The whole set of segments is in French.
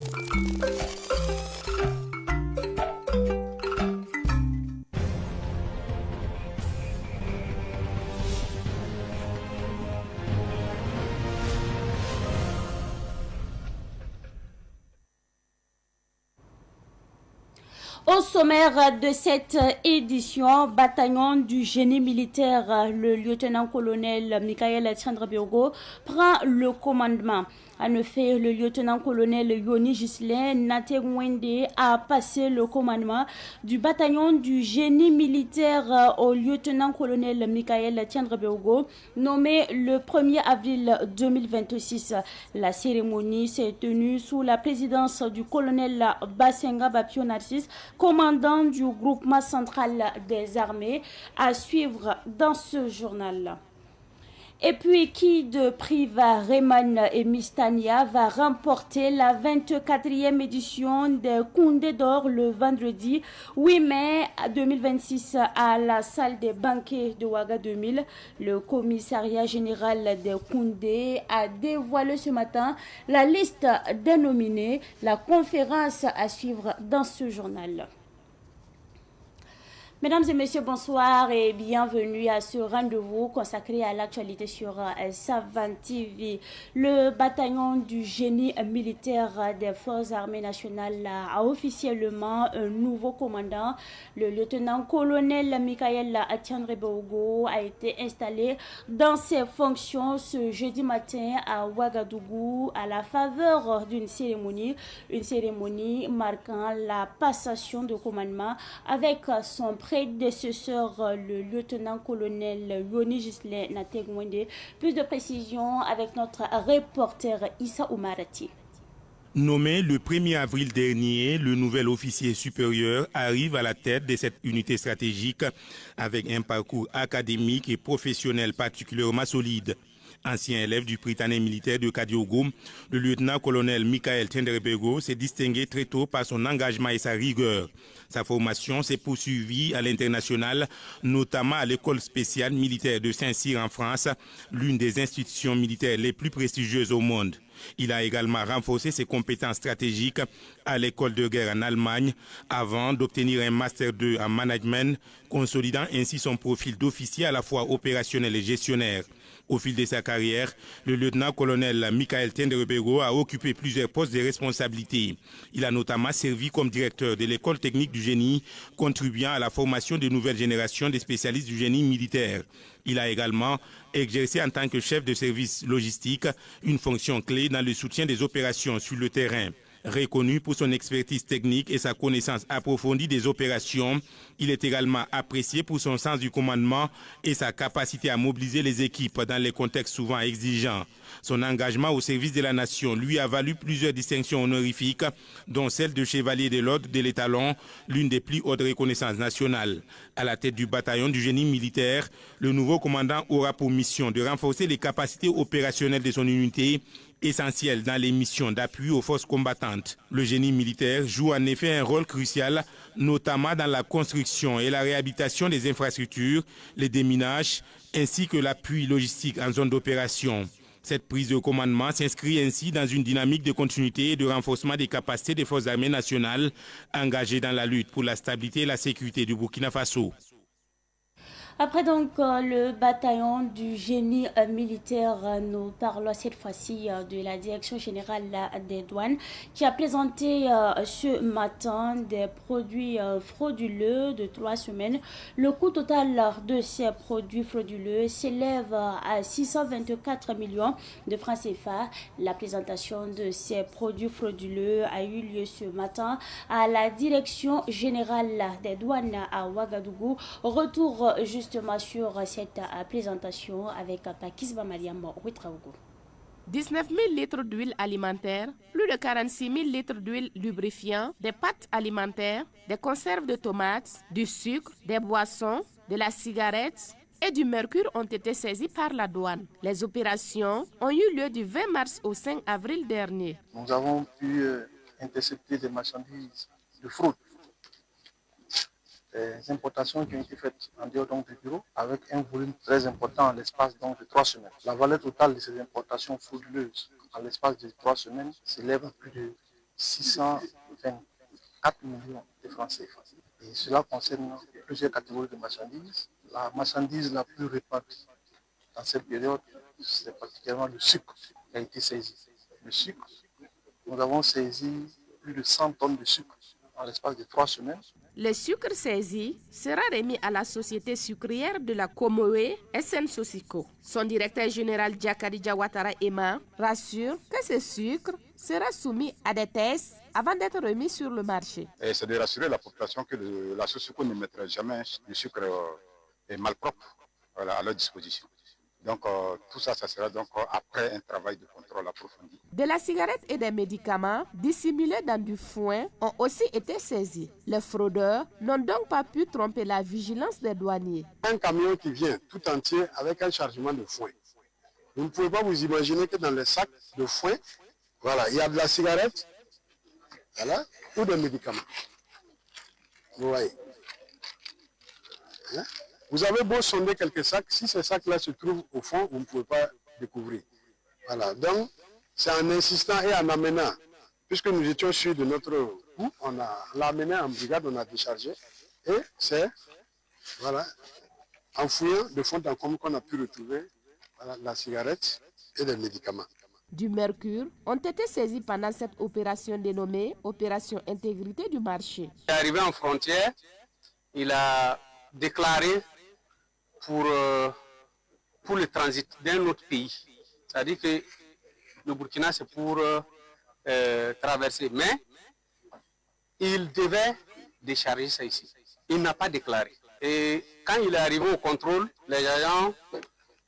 Au sommaire de cette édition, bataillon du génie militaire, le lieutenant-colonel Michael Tchandra-Birgo prend le commandement. En effet, le lieutenant-colonel Yoni Gislain Nategwende a passé le commandement du bataillon du génie militaire au lieutenant-colonel Michael Tchandra-Birgo, nommé le 1er avril 2026. La cérémonie s'est tenue sous la présidence du colonel Basenga Bapio Narcisse, commandant du groupement central des armées, à suivre dans ce journal. Et puis, qui de Priva, Rayman et Mistania va remporter la 24e édition des Koundé d'Or le vendredi 8 mai 2026 à la salle des banquets de Ouaga 2000. Le commissariat général des Koundé a dévoilé ce matin la liste des nominés. La conférence à suivre dans ce journal. Mesdames et messieurs, bonsoir et bienvenue à ce rendez-vous consacré à l'actualité sur Savan TV. Le bataillon du génie militaire des forces armées nationales a officiellement un nouveau commandant. Le lieutenant-colonel Michael Tchandra-Birgo a été installé dans ses fonctions ce jeudi matin à Ouagadougou à la faveur d'une cérémonie marquant la passation de commandement avec son prédécesseur, le lieutenant-colonel Yoni Gislain Nategwende. Plus de précisions avec notre reporter Issa Oumarati. Nommé le 1er avril dernier, le nouvel officier supérieur arrive à la tête de cette unité stratégique avec un parcours académique et professionnel particulièrement solide. Ancien élève du Prytanée militaire de Kadiogo, le lieutenant-colonel Michael Tchandra-Birgo s'est distingué très tôt par son engagement et sa rigueur. Sa formation s'est poursuivie à l'international, notamment à l'école spéciale militaire de Saint-Cyr en France, l'une des institutions militaires les plus prestigieuses au monde. Il a également renforcé ses compétences stratégiques à l'école de guerre en Allemagne avant d'obtenir un Master 2 en management, consolidant ainsi son profil d'officier à la fois opérationnel et gestionnaire. Au fil de sa carrière, le lieutenant-colonel Michael Tchandra-Birgo a occupé plusieurs postes de responsabilité. Il a notamment servi comme directeur de l'école technique du génie, contribuant à la formation de nouvelles générations de spécialistes du génie militaire. Il a également exercé en tant que chef de service logistique une fonction clé dans le soutien des opérations sur le terrain. Reconnu pour son expertise technique et sa connaissance approfondie des opérations, il est également apprécié pour son sens du commandement et sa capacité à mobiliser les équipes dans les contextes souvent exigeants. Son engagement au service de la nation lui a valu plusieurs distinctions honorifiques, dont celle de chevalier de l'ordre de l'Étalon, l'une des plus hautes reconnaissances nationales. À la tête du bataillon du génie militaire, le nouveau commandant aura pour mission de renforcer les capacités opérationnelles de son unité, essentiel dans les missions d'appui aux forces combattantes. Le génie militaire joue en effet un rôle crucial, notamment dans la construction et la réhabilitation des infrastructures, les déminages, ainsi que l'appui logistique en zone d'opération. Cette prise de commandement s'inscrit ainsi dans une dynamique de continuité et de renforcement des capacités des forces armées nationales engagées dans la lutte pour la stabilité et la sécurité du Burkina Faso. Après donc le bataillon du génie militaire, nous parlons cette fois-ci de la direction générale des douanes qui a présenté ce matin des produits frauduleux de 3 semaines. Le coût total de ces produits frauduleux s'élève à 624 millions de francs CFA. La présentation de ces produits frauduleux a eu lieu ce matin à la direction générale des douanes à Ouagadougou. Retour justement sur cette présentation avec Pakisba Mariam Ouitraogo. 19 000 litres d'huile alimentaire, plus de 46 000 litres d'huile lubrifiant, des pâtes alimentaires, des conserves de tomates, du sucre, des boissons, de la cigarette et du mercure ont été saisis par la douane. Les opérations ont eu lieu du 20 mars au 5 avril dernier. Nous avons pu intercepter des marchandises de fraude. Des importations qui ont été faites en dehors donc, du bureau avec un volume très important en l'espace donc, de 3 semaines. La valeur totale de ces importations frauduleuses en l'espace de 3 semaines s'élève à plus de 624 millions de francs CFA. Et cela concerne plusieurs catégories de marchandises. La marchandise la plus répandue dans cette période, c'est particulièrement le sucre qui a été saisi. Le sucre, nous avons saisi plus de 100 tonnes de sucre en l'espace de 3 semaines. Le sucre saisi sera remis à la société sucrière de la Comoé, SN Sosico. Son directeur général Diakari Diawatara Emma rassure que ce sucre sera soumis à des tests avant d'être remis sur le marché. C'est de rassurer la population que la Sosico ne mettra jamais du sucre malpropre à leur disposition. Donc tout ça, ça sera donc après un travail de contrôle approfondi. De la cigarette et des médicaments dissimulés dans du foin ont aussi été saisis. Les fraudeurs n'ont donc pas pu tromper la vigilance des douaniers. Un camion qui vient tout entier avec un chargement de foin. Vous ne pouvez pas vous imaginer que dans les sacs de foin, voilà, il y a de la cigarette, voilà, ou des médicaments. Vous voyez. Hein? Vous avez beau sonder quelques sacs, si ces sacs-là se trouvent au fond, vous ne pouvez pas découvrir. Voilà, donc c'est en insistant et en amenant, puisque nous étions sûrs de notre coup, on l'a amené en brigade, on a déchargé, et c'est, voilà, en fouillant de fond en comble qu'on a pu retrouver la cigarette et des médicaments. Du mercure ont été saisis pendant cette opération dénommée Opération Intégrité du marché. Il est arrivé en frontière, il a déclaré pour le transit d'un autre pays. C'est-à-dire que le Burkina, c'est pour traverser. Mais il devait décharger ça ici. Il n'a pas déclaré. Et quand il est arrivé au contrôle, les agents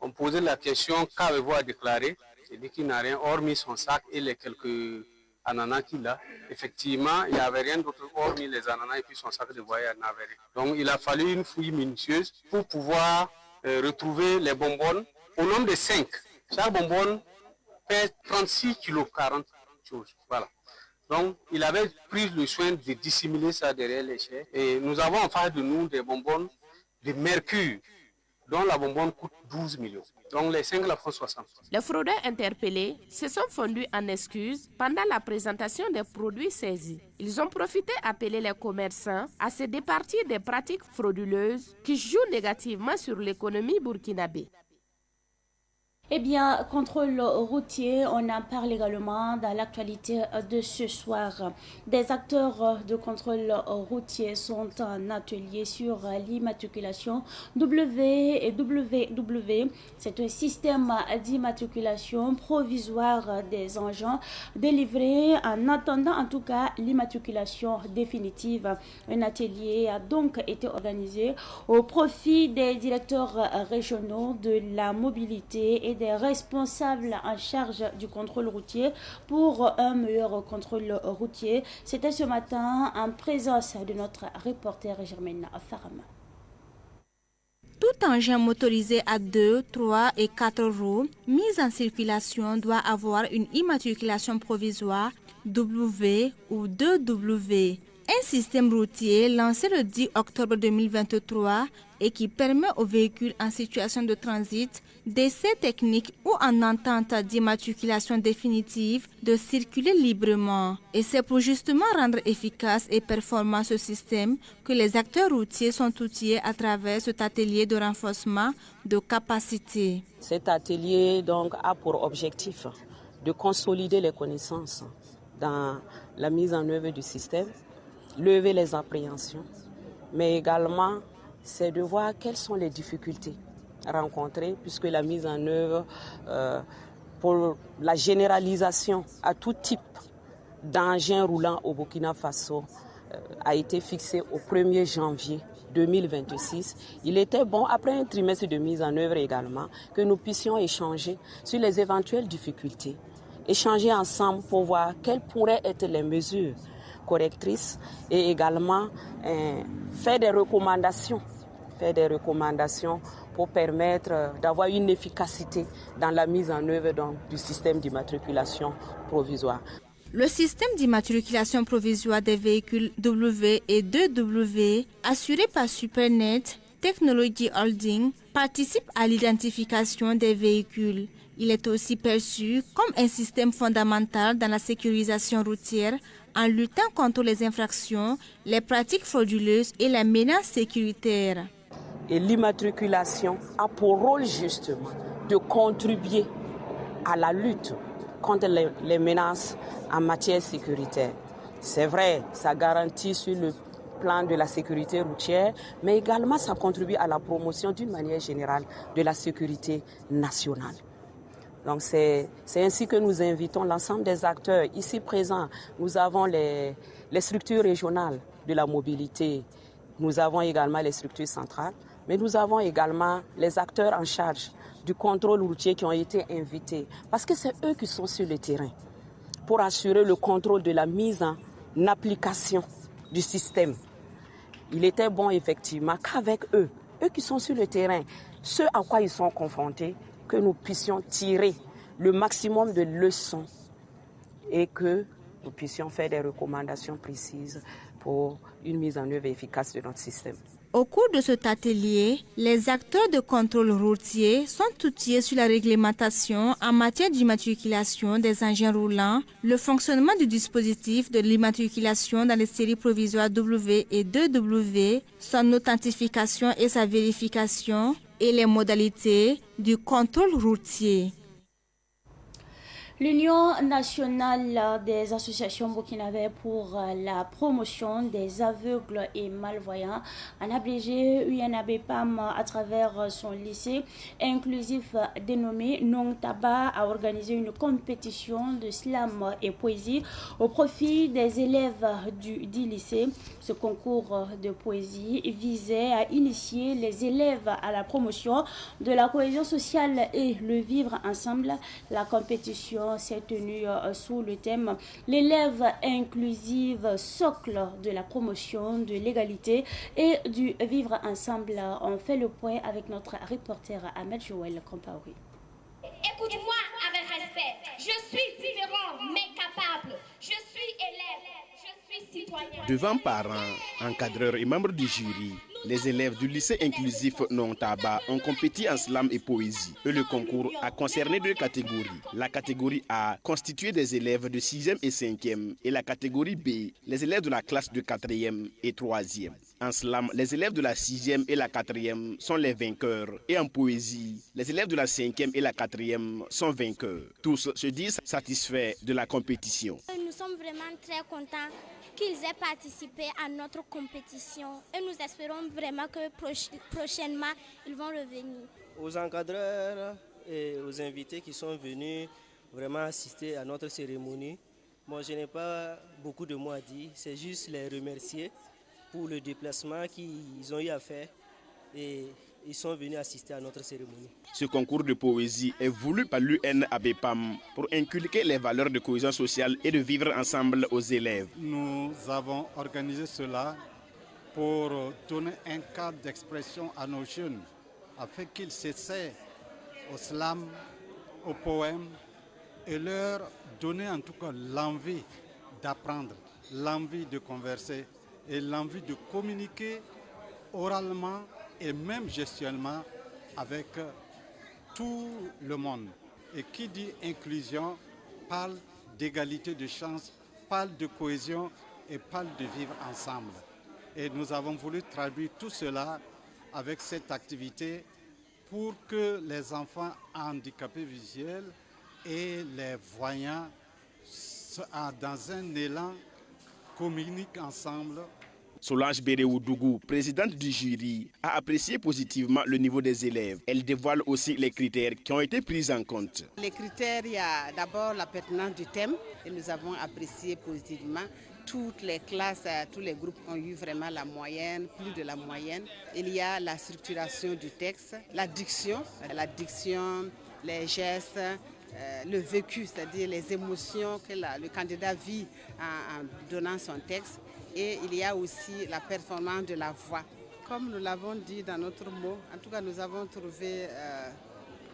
ont posé la question, qu'avez-vous à déclarer? Il dit qu'il n'a rien, hormis son sac et les quelques ananas qu'il a. Effectivement, il n'y avait rien d'autre hormis les ananas et puis son sac de voyage n'avait rien. Donc il a fallu une fouille minutieuse pour pouvoir retrouver les bonbonnes au nombre de 5. Chaque bonbonne pèse 36 kg 40 choses. Voilà. Donc il avait pris le soin de dissimuler ça derrière les chairs. Et nous avons en face de nous des bonbonnes de mercure, dont la bonbonne coûte 12 millions. Donc les 5 la font 60. Les fraudeurs interpellés se sont fondus en excuses pendant la présentation des produits saisis. Ils ont profité d'appeler les commerçants à se départir des pratiques frauduleuses qui jouent négativement sur l'économie burkinabé. Eh bien, contrôle routier, on en parle également dans l'actualité de ce soir. Des acteurs de contrôle routier sont en atelier sur l'immatriculation WWW. C'est un système d'immatriculation provisoire des engins délivrés en attendant en tout cas l'immatriculation définitive. Un atelier a donc été organisé au profit des directeurs régionaux de la mobilité et des responsables en charge du contrôle routier pour un meilleur contrôle routier. C'était ce matin en présence de notre reporter Germaine Farama. Tout engin motorisé à 2, 3 et 4 roues mis en circulation doit avoir une immatriculation provisoire W ou 2W. Un système routier lancé le 10 octobre 2023 et qui permet aux véhicules en situation de transit, d'essais techniques ou en entente d'immatriculation définitive de circuler librement. Et c'est pour justement rendre efficace et performant ce système que les acteurs routiers sont outillés à travers cet atelier de renforcement de capacité. Cet atelier donc a pour objectif de consolider les connaissances dans la mise en œuvre du système, lever les appréhensions, mais également c'est de voir quelles sont les difficultés rencontrées puisque la mise en œuvre pour la généralisation à tout type d'engins roulants au Burkina Faso a été fixée au 1er janvier 2026. Il était bon, après un trimestre de mise en œuvre également, que nous puissions échanger sur les éventuelles difficultés, échanger ensemble pour voir quelles pourraient être les mesures correctrices et également faire des recommandations pour permettre d'avoir une efficacité dans la mise en œuvre du système d'immatriculation provisoire. Le système d'immatriculation provisoire des véhicules W et 2W, assuré par Supernet Technology Holding, participe à l'identification des véhicules. Il est aussi perçu comme un système fondamental dans la sécurisation routière en luttant contre les infractions, les pratiques frauduleuses et la menace sécuritaire. Et l'immatriculation a pour rôle justement de contribuer à la lutte contre les menaces en matière sécuritaire. C'est vrai, ça garantit sur le plan de la sécurité routière, mais également ça contribue à la promotion d'une manière générale de la sécurité nationale. Donc c'est ainsi que nous invitons l'ensemble des acteurs ici présents. Nous avons les structures régionales de la mobilité, nous avons également les structures centrales, mais nous avons également les acteurs en charge du contrôle routier qui ont été invités, parce que c'est eux qui sont sur le terrain pour assurer le contrôle de la mise en application du système. Il était bon effectivement qu'avec eux qui sont sur le terrain, ce à quoi ils sont confrontés, que nous puissions tirer le maximum de leçons et que nous puissions faire des recommandations précises pour une mise en œuvre efficace de notre système. Au cours de cet atelier, les acteurs de contrôle routier sont outillés sur la réglementation en matière d'immatriculation des engins roulants, le fonctionnement du dispositif de l'immatriculation dans les séries provisoires W et 2W, son authentification et sa vérification, et les modalités du contrôle routier. L'Union nationale des associations burkinabées pour la promotion des aveugles et malvoyants, en abrégé UNABPAM, à travers son lycée inclusif dénommé Non Taba, a organisé une compétition de slam et poésie au profit des élèves du dit lycée. Ce concours de poésie visait à initier les élèves à la promotion de la cohésion sociale et le vivre ensemble. La compétition s'est tenue sous le thème « L'élève inclusive, socle de la promotion de l'égalité et du vivre ensemble ». On fait le point avec notre reporter Ahmed Joël Compaoré. Écoute-moi avec respect. Je suis différent mais capable. Je suis élève. Je suis citoyen. Devant parents, encadreurs et membres du jury, les élèves du lycée inclusif Non Taba ont compéti en slam et poésie. Et le concours a concerné 2 catégories. La catégorie A, constituée des élèves de 6e et 5e, et la catégorie B, les élèves de la classe de 4e et 3e. En slam, les élèves de la 6e et la 4e sont les vainqueurs. Et en poésie, les élèves de la 5e et la 4e sont vainqueurs. Tous se disent satisfaits de la compétition. Nous sommes vraiment très contents qu'ils aient participé à notre compétition et nous espérons vraiment que prochainement ils vont revenir. Aux encadreurs et aux invités qui sont venus vraiment assister à notre cérémonie, moi je n'ai pas beaucoup de mots à dire, c'est juste les remercier pour le déplacement qu'ils ont eu à faire et ils sont venus assister à notre cérémonie. Ce concours de poésie est voulu par l'UNABPAM pour inculquer les valeurs de cohésion sociale et de vivre ensemble aux élèves. Nous avons organisé cela pour donner un cadre d'expression à nos jeunes, afin qu'ils s'essaient au slam, au poème, et leur donner en tout cas l'envie d'apprendre, l'envie de converser et l'envie de communiquer oralement et même gestuellement avec tout le monde. Et qui dit inclusion parle d'égalité de chance, parle de cohésion et parle de vivre ensemble. Et nous avons voulu traduire tout cela avec cette activité pour que les enfants handicapés visuels et les voyants, dans un élan, communiquent ensemble. Solange Béréoudougou, présidente du jury, a apprécié positivement le niveau des élèves. Elle dévoile aussi les critères qui ont été pris en compte. Les critères, il y a d'abord la pertinence du thème et nous avons apprécié positivement. Toutes les classes, tous les groupes ont eu vraiment la moyenne, plus de la moyenne. Il y a la structuration du texte, la diction, les gestes, le vécu, c'est-à-dire les émotions que le candidat vit en donnant son texte. Et il y a aussi la performance de la voix. Comme nous l'avons dit dans notre mot, en tout cas nous avons trouvé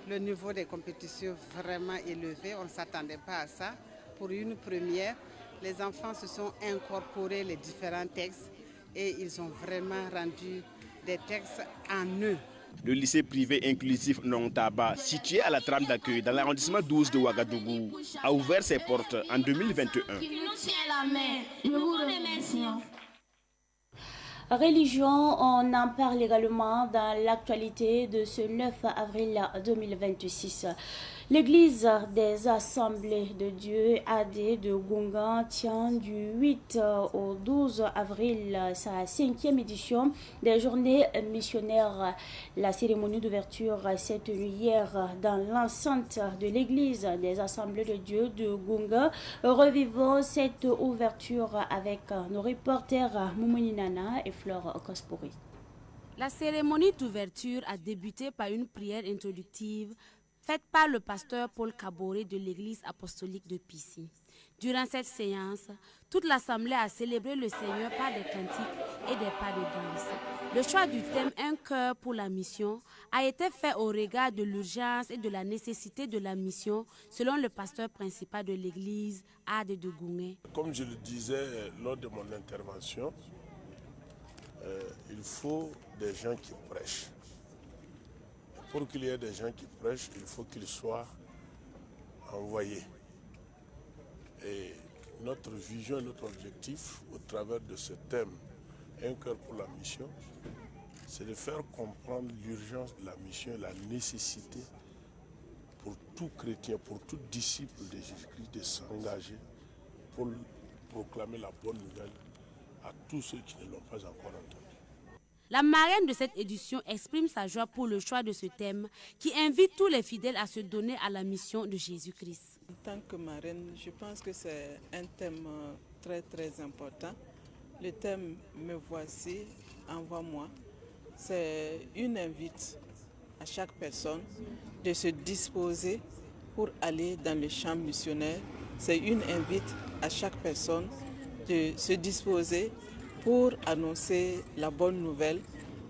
le niveau des compétitions vraiment élevé. On ne s'attendait pas à ça. Pour une première, les enfants se sont incorporés les différents textes et ils ont vraiment rendu des textes en eux. Le lycée privé inclusif Nontaba, situé à la trame d'accueil dans l'arrondissement 12 de Ouagadougou, a ouvert ses portes en 2021. Religion, on en parle également dans l'actualité de ce 9 avril 2026. L'église des Assemblées de Dieu AD de Gungan tient du 8 au 12 avril sa 5e édition des journées missionnaires. La cérémonie d'ouverture s'est tenue hier dans l'enceinte de l'église des Assemblées de Dieu de Gungan. Revivons cette ouverture avec nos reporters Moumouni Nana et Flore Kospori. La cérémonie d'ouverture a débuté par une prière introductive faite par le pasteur Paul Kaboré de l'église apostolique de Pissy. Durant cette séance, toute l'assemblée a célébré le Seigneur par des cantiques et des pas de danse. Le choix du thème « Un cœur pour la mission » a été fait au regard de l'urgence et de la nécessité de la mission, selon le pasteur principal de l'église, Ade de Goungé. Comme je le disais lors de mon intervention, il faut des gens qui prêchent. Pour qu'il y ait des gens qui prêchent, il faut qu'ils soient envoyés. Et notre vision et notre objectif, au travers de ce thème, Un cœur pour la mission, c'est de faire comprendre l'urgence de la mission et la nécessité pour tout chrétien, pour tout disciple de Jésus-Christ de s'engager pour proclamer la bonne nouvelle à tous ceux qui ne l'ont pas encore entendu. La marraine de cette édition exprime sa joie pour le choix de ce thème qui invite tous les fidèles à se donner à la mission de Jésus-Christ. En tant que marraine, je pense que c'est un thème très important. Le thème « Me voici, envoie-moi », c'est une invite à chaque personne de se disposer pour aller dans le champ missionnaire. C'est une invite à chaque personne de se disposer pour annoncer la bonne nouvelle.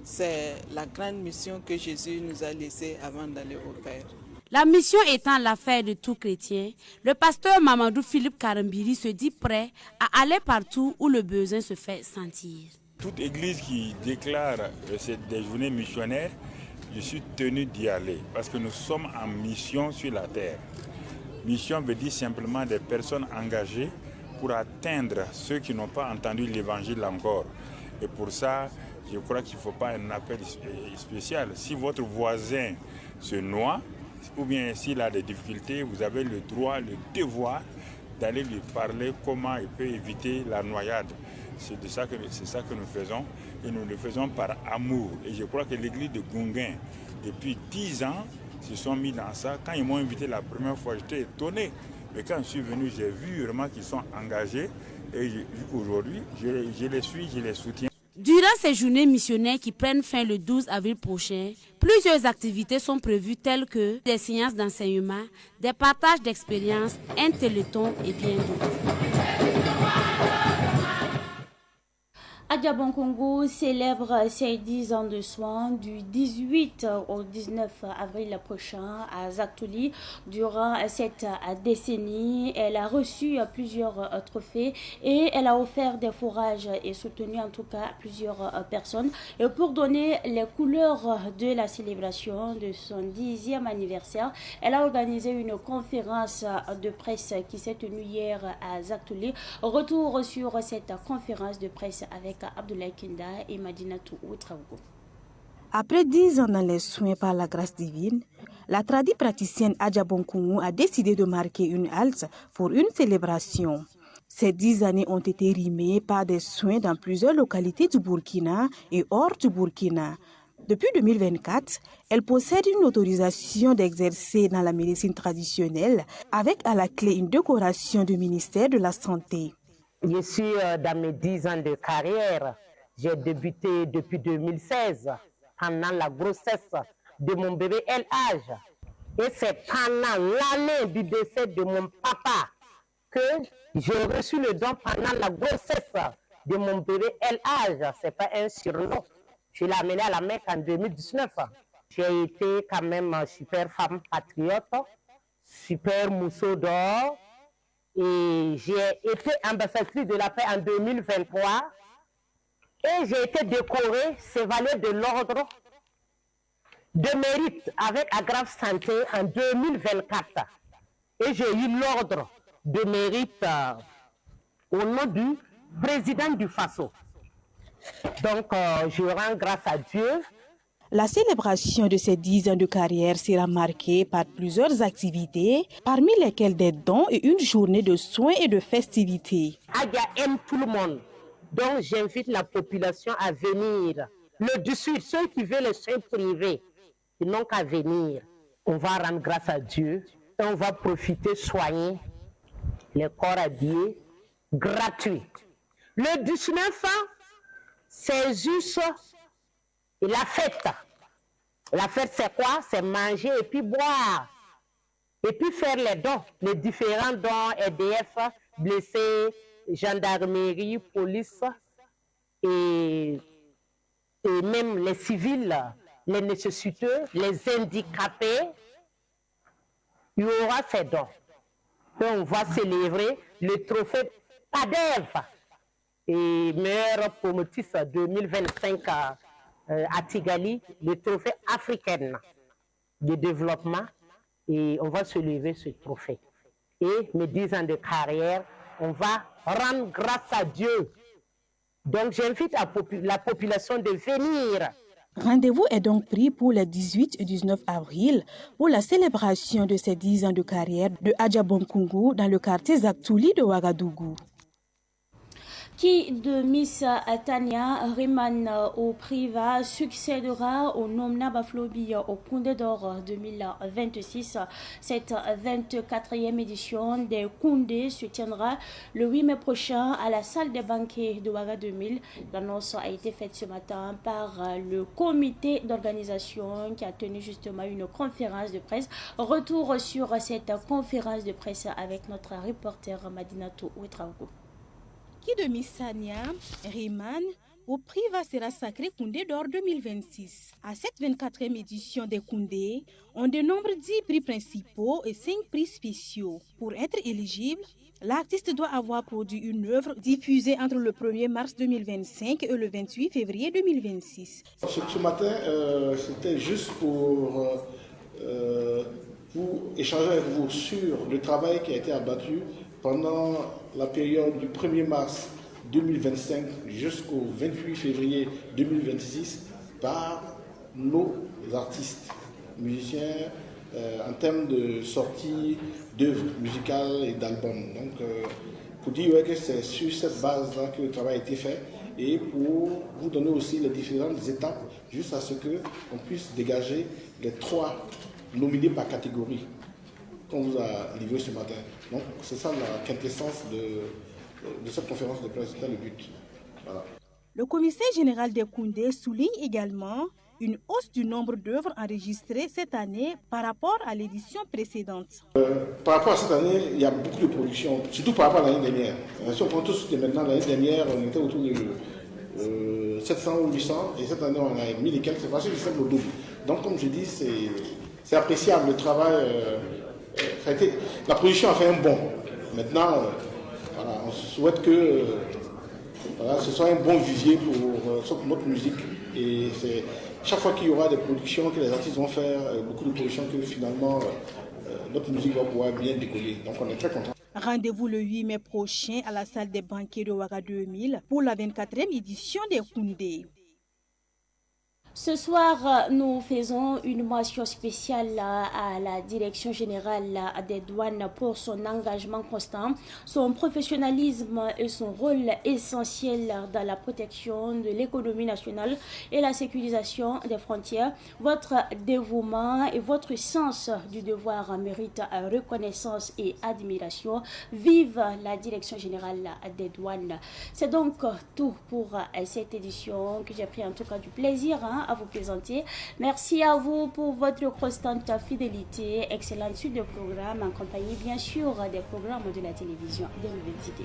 C'est la grande mission que Jésus nous a laissée avant d'aller au Père. La mission étant l'affaire de tout chrétien, le pasteur Mamadou Philippe Karambiri se dit prêt à aller partout où le besoin se fait sentir. Toute église qui déclare des journées missionnaires, je suis tenu d'y aller parce que nous sommes en mission sur la terre. Mission veut dire simplement des personnes engagées pour atteindre ceux qui n'ont pas entendu l'évangile encore. Et pour ça, je crois qu'il ne faut pas un appel spécial. Si votre voisin se noie, ou bien s'il a des difficultés, vous avez le droit, le devoir d'aller lui parler comment il peut éviter la noyade. C'est ça que nous faisons et nous le faisons par amour. Et je crois que l'église de Gungan, depuis 10 ans, se sont mis dans ça. Quand ils m'ont invité la première fois, j'étais étonné. Mais quand je suis venu, j'ai vu vraiment qu'ils sont engagés et aujourd'hui, je les suis, je les soutiens. Durant ces journées missionnaires qui prennent fin le 12 avril prochain, plusieurs activités sont prévues telles que des séances d'enseignement, des partages d'expériences, un téléthon et bien d'autres. Adjabon Congo célèbre ses 10 ans de soins du 18 au 19 avril prochain à Zaktouli. Durant cette décennie, elle a reçu plusieurs trophées et elle a offert des fourrages et soutenu en tout cas plusieurs personnes. Et pour donner les couleurs de la célébration de son 10e anniversaire, elle a organisé une conférence de presse qui s'est tenue hier à Zaktouli. Retour sur cette conférence de presse avec Abdoulaye Kenda et Madinatou Ouetraogo. Après 10 ans dans les soins par la grâce divine, la praticienne Adjabon Koungou a décidé de marquer une halte pour une célébration. Ces 10 années ont été rimées par des soins dans plusieurs localités du Burkina et hors du Burkina. Depuis 2024, elle possède une autorisation d'exercer dans la médecine traditionnelle avec à la clé une décoration du ministère de la Santé. Je suis dans mes 10 ans de carrière. J'ai débuté depuis 2016 pendant la grossesse de mon bébé LH. Et c'est pendant l'année du décès de mon papa que j'ai reçu le don pendant la grossesse de mon bébé LH. Ce n'est pas un surnom. Je l'ai amené à la Mecque en 2019. J'ai été quand même super femme patriote, super mousseau d'or. Et j'ai été ambassadrice de la paix en 2023 et j'ai été décorée chevalier de l'ordre de mérite avec Agrave Santé en 2024. Et j'ai eu l'ordre de mérite au nom du président du FASO. Donc, je rends grâce à Dieu. La célébration de ces 10 ans de carrière sera marquée par plusieurs activités, parmi lesquelles des dons et une journée de soins et de festivités. Adia aime tout le monde, donc j'invite la population à venir. Le dessus, ceux qui veulent les soins privés, ils n'ont qu'à venir. On va rendre grâce à Dieu et on va profiter, soigner les corps habillés, gratuits. Le 19, c'est juste la fête. La fête, c'est quoi? C'est manger et puis boire. Et puis faire les dons, les différents dons, EDF, blessés, gendarmerie, police et même les civils, les nécessiteux, les handicapés. Il y aura ces dons. Et on va célébrer le trophée PADEV et meilleur promotrice 2025 à Tigali, le trophée africain de développement. Et on va célébrer ce trophée. Et mes 10 ans de carrière, on va rendre grâce à Dieu. Donc j'invite la population de venir. Rendez-vous est donc pris pour les 18 et 19 avril pour la célébration de ces 10 ans de carrière de Adja Bonkungu dans le quartier Zaktouli de Ouagadougou. Qui de Miss Tania Riemann au Priva succédera au Nomna Baflobi au Koundé d'Or 2026. Cette 24e édition des Koundé se tiendra le 8 mai prochain à la salle des banquets de Ouaga 2000. L'annonce a été faite ce matin par le comité d'organisation qui a tenu justement une conférence de presse. Retour sur cette conférence de presse avec notre reporter Madinatou Ouetraogo. Qui de Miss Tania Riemann au Priva sera sacré Koundé d'Or 2026. À cette 24e édition des Koundé, on dénombre 10 prix principaux et 5 prix spéciaux. Pour être éligible, l'artiste doit avoir produit une œuvre diffusée entre le 1er mars 2025 et le 28 février 2026. Ce matin, c'était juste pour échanger avec vous sur le travail qui a été abattu pendant la période du 1er mars 2025 jusqu'au 28 février 2026 par nos artistes, musiciens, en termes de sortie d'œuvres musicales et d'albums. Donc, pour dire que c'est sur cette base-là que le travail a été fait et pour vous donner aussi les différentes étapes jusqu'à ce qu'on puisse dégager les 3 nominés par catégorie qu'on vous a livré ce matin. Donc c'est ça la quintessence de cette conférence de presse, c'était le but. Voilà. Le commissaire général des Koundé souligne également une hausse du nombre d'œuvres enregistrées cette année par rapport à l'édition précédente. Par rapport à cette année, il y a beaucoup de productions, surtout par rapport à l'année dernière. Si on prend tout de maintenant, l'année dernière, on était autour de 700 ou 800, et cette année, on a 1000 et quelques, c'est parce que c'est le double. Donc comme je dis, c'est appréciable, le travail... la production a fait un bond. Maintenant, voilà, on souhaite que ce soit un bon vivier pour notre musique. Et c'est chaque fois qu'il y aura des productions que les artistes vont faire, beaucoup de productions que finalement notre musique va pouvoir bien décoller. Donc on est très contents. Rendez-vous le 8 mai prochain à la salle des banquets de Ouaga 2000 pour la 24e édition des Koundé. Ce soir, nous faisons une mention spéciale à la Direction générale des douanes pour son engagement constant, son professionnalisme et son rôle essentiel dans la protection de l'économie nationale et la sécurisation des frontières. Votre dévouement et votre sens du devoir méritent reconnaissance et admiration. Vive la Direction générale des douanes. C'est donc tout pour cette édition que j'ai pris en tout cas du plaisir à vous présenter. Merci à vous pour votre constante fidélité. Excellente suite de programmes en compagnie bien sûr des programmes de la télévision de l'université.